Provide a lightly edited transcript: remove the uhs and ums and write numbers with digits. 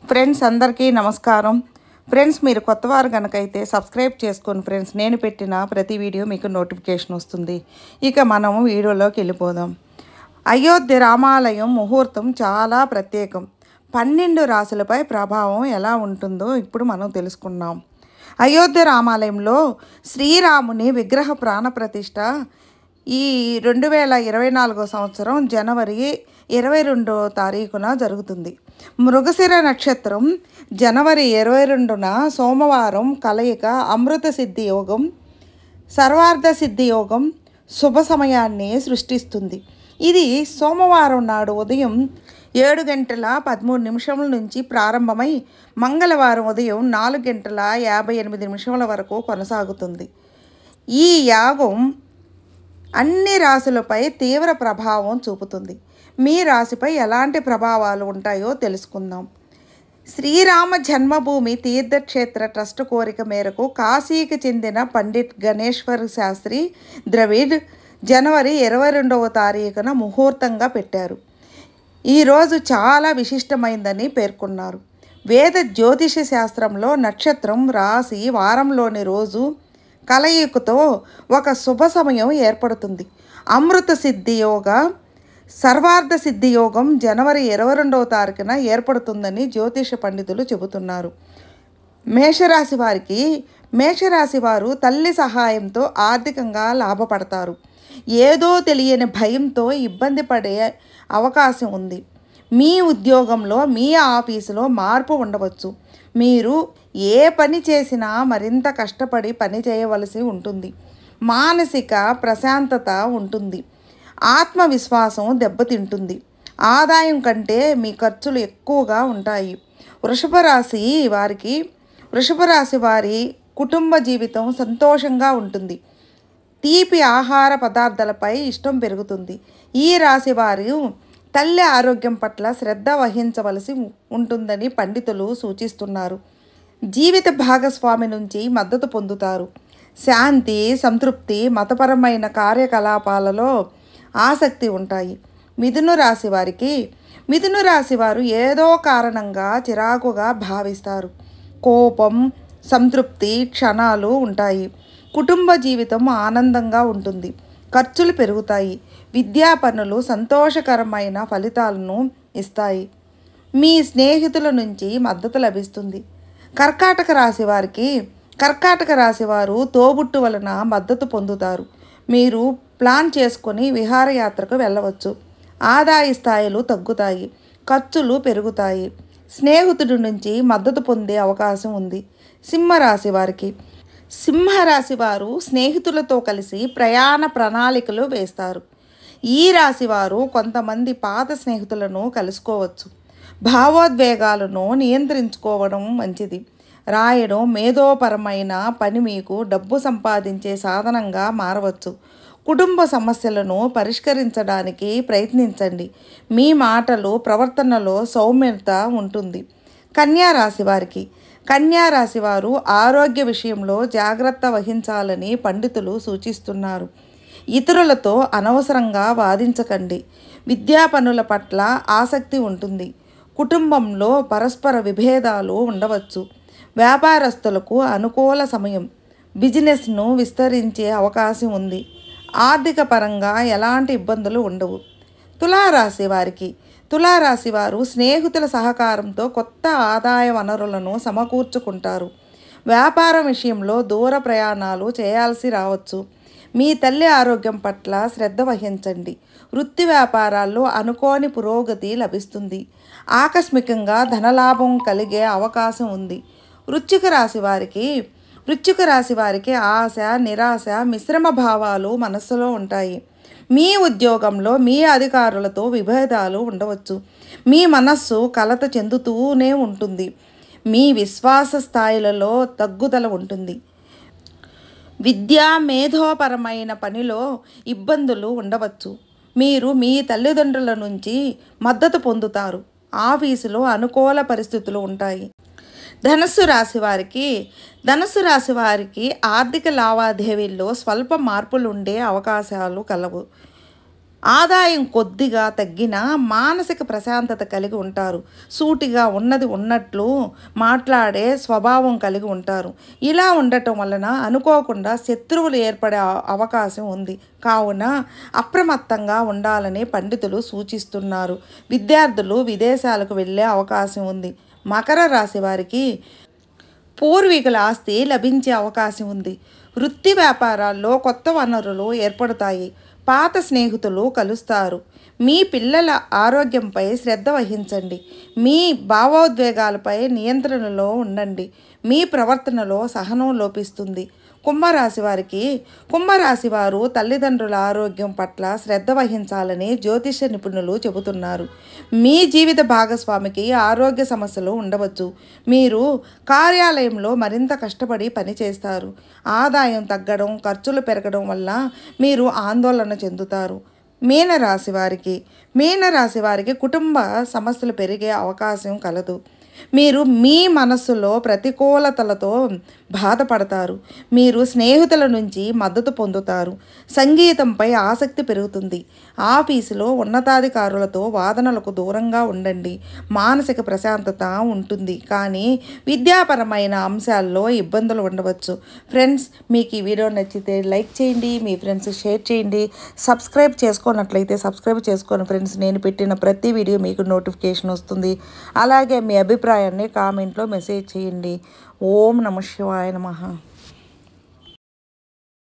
Friends అందరికీ నమస్కారం. Friends మీరు కొత్తవారు కనుకైతే సబ్స్క్రైబ్ చేసుకోండి ఫ్రెండ్స్. నేను పెట్టిన ప్రతి వీడియో మీకు నోటిఫికేషన్ వస్తుంది. ఇక మనం వీడియోలోకి వెళ్ళిపోదాం. అయోధ్య రామాలయం ముహూర్తం చాలా ప్రత్యేకం. 12 రాశులపై ప్రభావం ఎలా ఉంటుందో ఇప్పుడు మనం తెలుసుకున్నాం. అయోధ్య రామాలయంలో శ్రీరాముని విగ్రహ ప్రాణప్రతిష్ఠ ఈ 2024 సంవత్సరం జనవరి 22వ తారీఖున జరుగుతుంది. మృగశిర నక్షత్రం జనవరి 22న సోమవారం కలయిక అమృత సిద్ధి యోగం, సర్వార్థ సిద్ధి యోగం శుభ సమయాన్ని సృష్టిస్తుంది. ఇది సోమవారం నాడు ఉదయం 7:13 నుంచి ప్రారంభమై మంగళవారం ఉదయం 4:58 వరకు కొనసాగుతుంది. ఈ యాగం అన్ని రాశులపై తీవ్ర ప్రభావం చూపుతుంది. మీ రాశిపై ఎలాంటి ప్రభావాలు ఉంటాయో తెలుసుకుందాం. శ్రీరామ జన్మభూమి తీర్థక్షేత్ర ట్రస్ట్ కోరిక మేరకు కాశీకి చెందిన పండిట్ గణేశ్వర్ శాస్త్రి ద్రవిడ్ జనవరి 22వ తారీఖున ముహూర్తంగా పెట్టారు. ఈరోజు చాలా విశిష్టమైందని పేర్కొన్నారు. వేద జ్యోతిష శాస్త్రంలో నక్షత్రం, రాశి, వారంలోని రోజు కలయికతో ఒక శుభ సమయం ఏర్పడుతుంది. అమృత సిద్ధి యోగ, సర్వార్థ సిద్ధి యోగం జనవరి 22వ తారీఖున ఏర్పడుతుందని జ్యోతిష పండితులు చెబుతున్నారు. మేషరాశి వారు తల్లి సహాయంతో ఆర్థికంగా లాభపడతారు. ఏదో తెలియని భయంతో ఇబ్బంది పడే అవకాశం ఉంది. మీ ఉద్యోగంలో, మీ ఆఫీసులో మార్పు ఉండవచ్చు. మీరు ఏ పని చేసినా మరింత కష్టపడి పని చేయవలసి ఉంటుంది. మానసిక ప్రశాంతత ఉంటుంది. ఆత్మవిశ్వాసం దెబ్బతింటుంది. ఆదాయం కంటే మీ ఖర్చులు ఎక్కువగా ఉంటాయి. వృషభ రాశి వారి కుటుంబ జీవితం సంతోషంగా ఉంటుంది. తీపి ఆహార పదార్థాలపై ఇష్టం పెరుగుతుంది. ఈ రాశి వారు తల్లి ఆరోగ్యం పట్ల శ్రద్ధ వహించవలసి ఉంటుందని పండితులు సూచిస్తున్నారు. జీవిత భాగస్వామి నుంచి మద్దతు పొందుతారు. శాంతి, సంతృప్తి, మతపరమైన కార్యకలాపాలలో ఆసక్తి ఉంటాయి. మిథున రాశి వారు ఏదో కారణంగా చిరాకుగా భావిస్తారు. కోపం, సంతృప్తి క్షణాలు ఉంటాయి. కుటుంబ జీవితం ఆనందంగా ఉంటుంది. ఖర్చులు పెరుగుతాయి. విద్యా పనులు సంతోషకరమైన ఫలితాలను ఇస్తాయి. మీ స్నేహితుల నుంచి మద్దతు లభిస్తుంది. కర్కాటక రాశి వారు తోబుట్టు వలన మద్దతు పొందుతారు. మీరు ప్లాన్ చేసుకొని విహారయాత్రకు వెళ్ళవచ్చు. ఆదాయ స్థాయిలు తగ్గుతాయి. ఖర్చులు పెరుగుతాయి. స్నేహితుడి నుంచి మద్దతు పొందే అవకాశం ఉంది. సింహరాశి వారు స్నేహితులతో కలిసి ప్రయాణ ప్రణాళికలు వేస్తారు. ఈ రాశి వారు కొంతమంది పాత స్నేహితులను కలుసుకోవచ్చు. భావోద్వేగాలను నియంత్రించుకోవడం మంచిది. రాయడం, మేధోపరమైన పని మీకు డబ్బు సంపాదించే సాధనంగా మారవచ్చు. కుటుంబ సమస్యలను పరిష్కరించడానికి ప్రయత్నించండి. మీ మాటలు, ప్రవర్తనలో సౌమ్యత ఉంటుంది. కన్యా రాశి వారు ఆరోగ్య విషయంలో జాగ్రత్త వహించాలని పండితులు సూచిస్తున్నారు. ఇతరులతో అనవసరంగా వాదించకండి. విద్యా పనుల పట్ల ఆసక్తి ఉంటుంది. కుటుంబంలో పరస్పర విభేదాలు ఉండవచ్చు. వ్యాపారస్తులకు అనుకూల సమయం. బిజినెస్ను విస్తరించే అవకాశం ఉంది. ఆర్థిక పరంగా ఎలాంటి ఇబ్బందులు ఉండవు. తులారాశి వారు స్నేహితుల సహకారంతో కొత్త ఆదాయ వనరులను సమకూర్చుకుంటారు. వ్యాపారం విషయంలో దూర ప్రయాణాలు చేయాల్సి రావచ్చు. మీ తల్లి ఆరోగ్యం పట్ల శ్రద్ధ వహించండి. వృత్తి వ్యాపారాల్లో అనుకోని పురోగతి లభిస్తుంది. ఆకస్మికంగా ధనలాభం కలిగే అవకాశం ఉంది. వృశ్చిక రాశి వారికి ఆశ, నిరాశ, మిశ్రమ భావాలు మనస్సులో ఉంటాయి. మీ ఉద్యోగంలో మీ అధికారులతో విభేదాలు ఉండవచ్చు. మీ మనస్సు కలత చెందుతూనే ఉంటుంది. మీ విశ్వాస స్థాయిలలో తగ్గుదల ఉంటుంది. విద్యా, మేధోపరమైన పనిలో ఇబ్బందులు ఉండవచ్చు. మీరు మీ తల్లిదండ్రుల నుంచి మద్దతు పొందుతారు. ఆఫీసులో అనుకూల పరిస్థితులు ఉంటాయి. ధనుస్సు రాశి వారికి ఆర్థిక లావాదేవీల్లో స్వల్ప మార్పులు ఉండే అవకాశాలు కలవు. ఆదాయం కొద్దిగా తగ్గినా మానసిక ప్రశాంతత కలిగి ఉంటారు. సూటిగా ఉన్నది ఉన్నట్లు మాట్లాడే స్వభావం కలిగి ఉంటారు. ఇలా ఉండటం వలన అనుకోకుండా శత్రువులు ఏర్పడే అవకాశం ఉంది. కావున అప్రమత్తంగా ఉండాలని పండితులు సూచిస్తున్నారు. విద్యార్థులు విదేశాలకు వెళ్ళే అవకాశం ఉంది. మకర రాశి వారికి పూర్వీకుల ఆస్తి లభించే అవకాశం ఉంది. వృత్తి వ్యాపారాల్లో కొత్త వనరులు ఏర్పడతాయి. పాత స్నేహితులు కలుస్తారు. మీ పిల్లల ఆరోగ్యంపై శ్రద్ధ వహించండి. మీ భావోద్వేగాలపై నియంత్రణలో ఉండండి. మీ ప్రవర్తనలో సహనం లోపిస్తుంది. కుంభరాశి వారు తల్లిదండ్రుల ఆరోగ్యం పట్ల శ్రద్ధ వహించాలని జ్యోతిష నిపుణులు చెబుతున్నారు. మీ జీవిత భాగస్వామికి ఆరోగ్య సమస్యలు ఉండవచ్చు. మీరు కార్యాలయంలో మరింత కష్టపడి పనిచేస్తారు. ఆదాయం తగ్గడం, ఖర్చులు పెరగడం వల్ల మీరు ఆందోళన చెందుతారు. మీనరాశి వారికి కుటుంబ సమస్యలు పెరిగే అవకాశం కలదు. మీరు మీ మనస్సులో ప్రతికూలతలతో బాధపడతారు. మీరు స్నేహితుల నుంచి మద్దతు పొందుతారు. సంగీతంపై ఆసక్తి పెరుగుతుంది. ఆఫీసులో ఉన్నతాధికారులతో వాదనలకు దూరంగా ఉండండి. మానసిక ప్రశాంతత ఉంటుంది, కానీ విద్యాపరమైన అంశాల్లో ఇబ్బందులు ఉండవచ్చు. ఫ్రెండ్స్, మీకు ఈ వీడియో నచ్చితే లైక్ చేయండి, మీ ఫ్రెండ్స్ షేర్ చేయండి. సబ్స్క్రైబ్ చేసుకున్నట్లయితే సబ్స్క్రైబ్ చేసుకోండి ఫ్రెండ్స్. నేను పెట్టిన ప్రతి వీడియో మీకు నోటిఫికేషన్ వస్తుంది. అలాగే మీ అభిప్రాయాన్ని కామెంట్లో మెసేజ్ చేయండి. ఓం నమః శివాయ నమః.